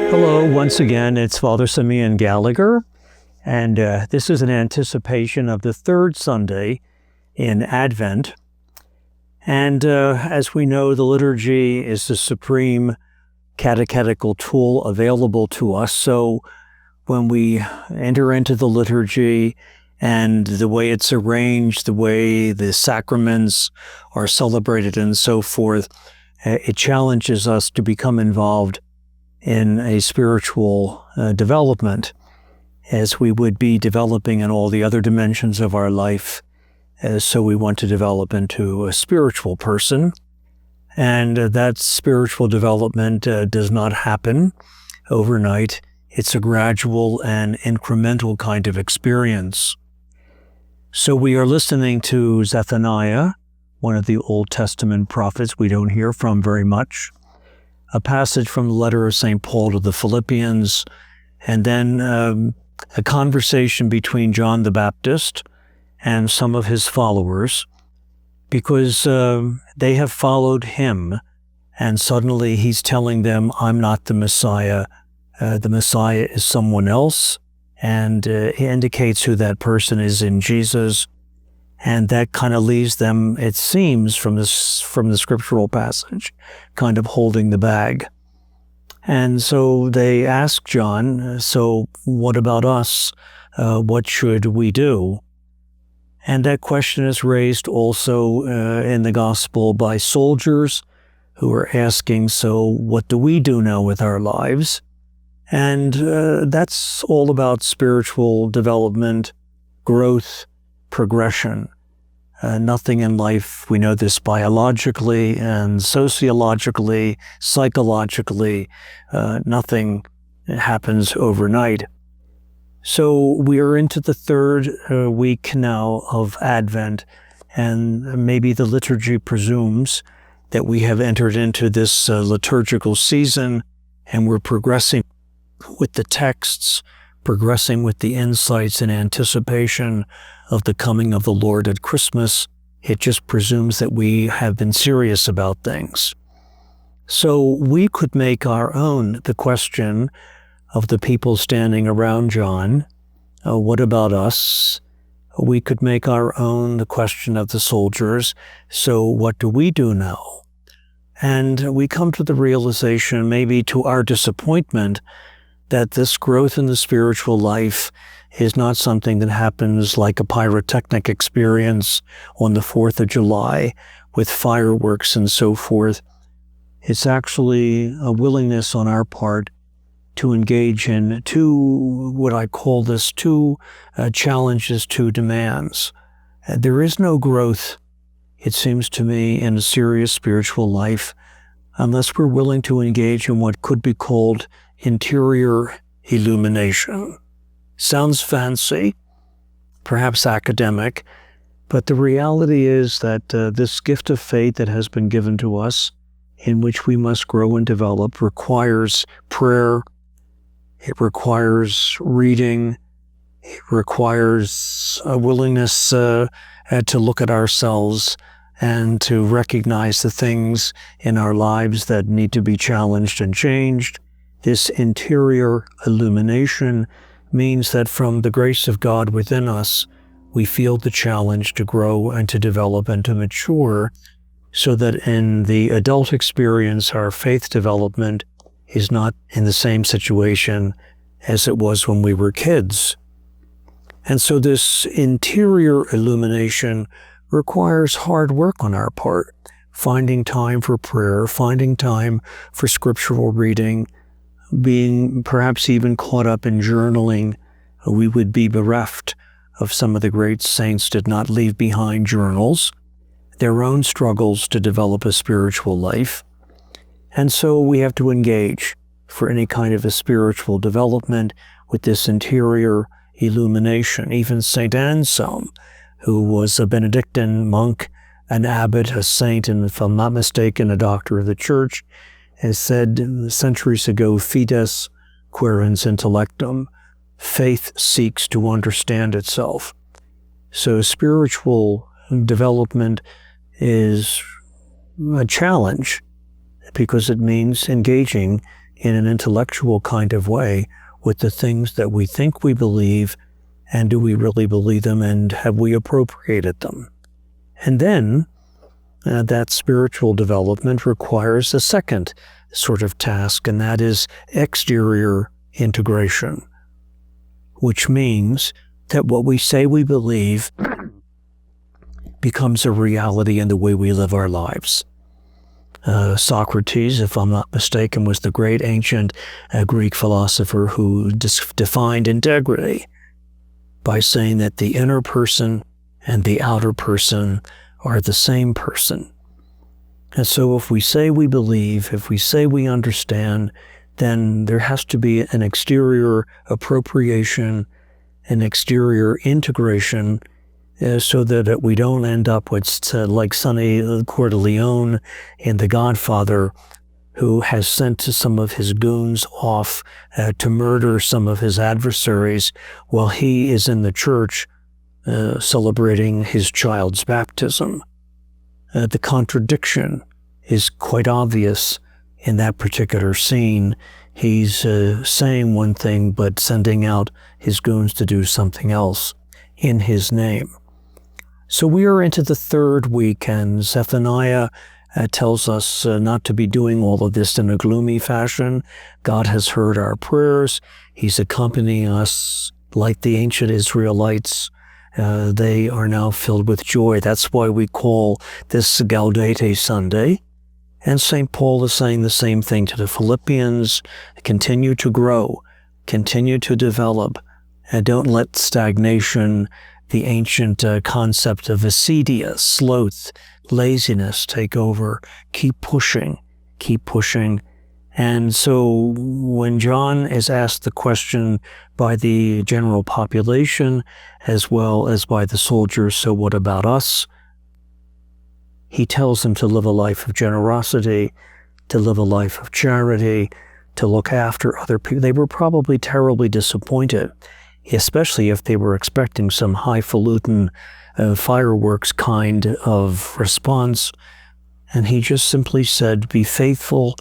Hello, once again, it's Father Simeon Gallagher, and this is an anticipation of the third Sunday in Advent. And as we know, the liturgy is the supreme catechetical tool available to us. So when we enter into the liturgy and the way it's arranged, the way the sacraments are celebrated and so forth, it challenges us to become involved in a spiritual development as we would be developing in all the other dimensions of our life. So we want to develop into a spiritual person. And that spiritual development does not happen overnight. It's a gradual and incremental kind of experience. So we are listening to Zephaniah, one of the Old Testament prophets we don't hear from very much, a passage from the letter of St. Paul to the Philippians, and then a conversation between John the Baptist and some of his followers, because they have followed him, and suddenly he's telling them, I'm not the Messiah. The Messiah is someone else, and he indicates who that person is in Jesus, and that kind of leaves them, it seems, from the scriptural passage, kind of holding the bag. And so they ask John, so what about us? What should we do? And that question is raised also in the gospel by soldiers who are asking, so what do we do now with our lives? And that's all about spiritual development, growth, progression. Nothing in life, we know this biologically and sociologically, psychologically, nothing happens overnight. So we are into the third week now of Advent, and maybe the liturgy presumes that we have entered into this liturgical season, and we're progressing with the texts, progressing with the insights in anticipation of the coming of the Lord at Christmas. It just presumes that we have been serious about things. So we could make our own the question of the people standing around John. What about us? We could make our own the question of the soldiers. So what do we do now? And we come to the realization, maybe to our disappointment, that this growth in the spiritual life is not something that happens like a pyrotechnic experience on the 4th of July with fireworks and so forth. It's actually a willingness on our part to engage in two challenges, two demands. There is no growth, it seems to me, in a serious spiritual life unless we're willing to engage in what could be called interior illumination. Sounds fancy, perhaps academic, but the reality is that this gift of faith that has been given to us, in which we must grow and develop, requires prayer, it requires reading, it requires a willingness to look at ourselves and to recognize the things in our lives that need to be challenged and changed. This interior illumination means that from the grace of God within us, we feel the challenge to grow and to develop and to mature, so that in the adult experience, our faith development is not in the same situation as it was when we were kids. And so this interior illumination requires hard work on our part, finding time for prayer, finding time for scriptural reading, being perhaps even caught up in journaling. We would be bereft of some of the great saints did not leave behind journals, their own struggles to develop a spiritual life. And so we have to engage for any kind of a spiritual development with this interior illumination. Even St. Anselm, who was a Benedictine monk, an abbot, a saint, and if I'm not mistaken, a doctor of the church, has said centuries ago, fides quaerens intellectum, faith seeks to understand itself. So spiritual development is a challenge because it means engaging in an intellectual kind of way with the things that we think we believe, and do we really believe them, and have we appropriated them? And then that spiritual development requires a second sort of task, and that is exterior integration, which means that what we say we believe becomes a reality in the way we live our lives. Socrates, if I'm not mistaken, was the great ancient Greek philosopher who defined integrity by saying that the inner person and the outer person are the same person. And so if we say we believe, if we say we understand, then there has to be an exterior appropriation, an exterior integration, so that we don't end up with, like Sonny Corleone in The Godfather, who has sent some of his goons off to murder some of his adversaries while he is in the church celebrating his child's baptism. The contradiction is quite obvious in that particular scene. He's saying one thing but sending out his goons to do something else in his name. So we are into the third week, and Zephaniah tells us not to be doing all of this in a gloomy fashion. God has heard our prayers. He's accompanying us like the ancient Israelites. They are now filled with joy. That's why we call this Gaudete Sunday. And St. Paul is saying the same thing to the Philippians. Continue to grow, continue to develop, and don't let stagnation, the ancient concept of acedia, sloth, laziness take over. Keep pushing, keep pushing. And so when John is asked the question by the general population as well as by the soldiers, so what about us? He tells them to live a life of generosity, to live a life of charity, to look after other people. They were probably terribly disappointed, especially if they were expecting some highfalutin fireworks kind of response. And he just simply said, be faithful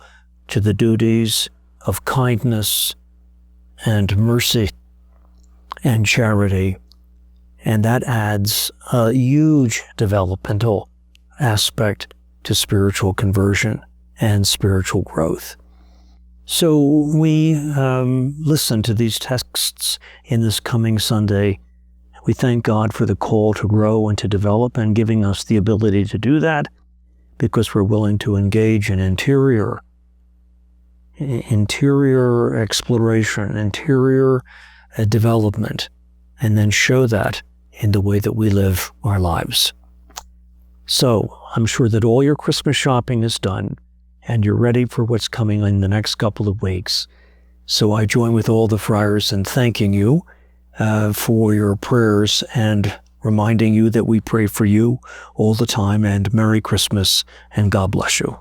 to the duties of kindness and mercy and charity. And that adds a huge developmental aspect to spiritual conversion and spiritual growth. So we listen to these texts in this coming Sunday. We thank God for the call to grow and to develop and giving us the ability to do that because we're willing to engage in interior exploration, interior development, and then show that in the way that we live our lives. So I'm sure that all your Christmas shopping is done and you're ready for what's coming in the next couple of weeks. So I join with all the friars in thanking you for your prayers and reminding you that we pray for you all the time, and Merry Christmas and God bless you.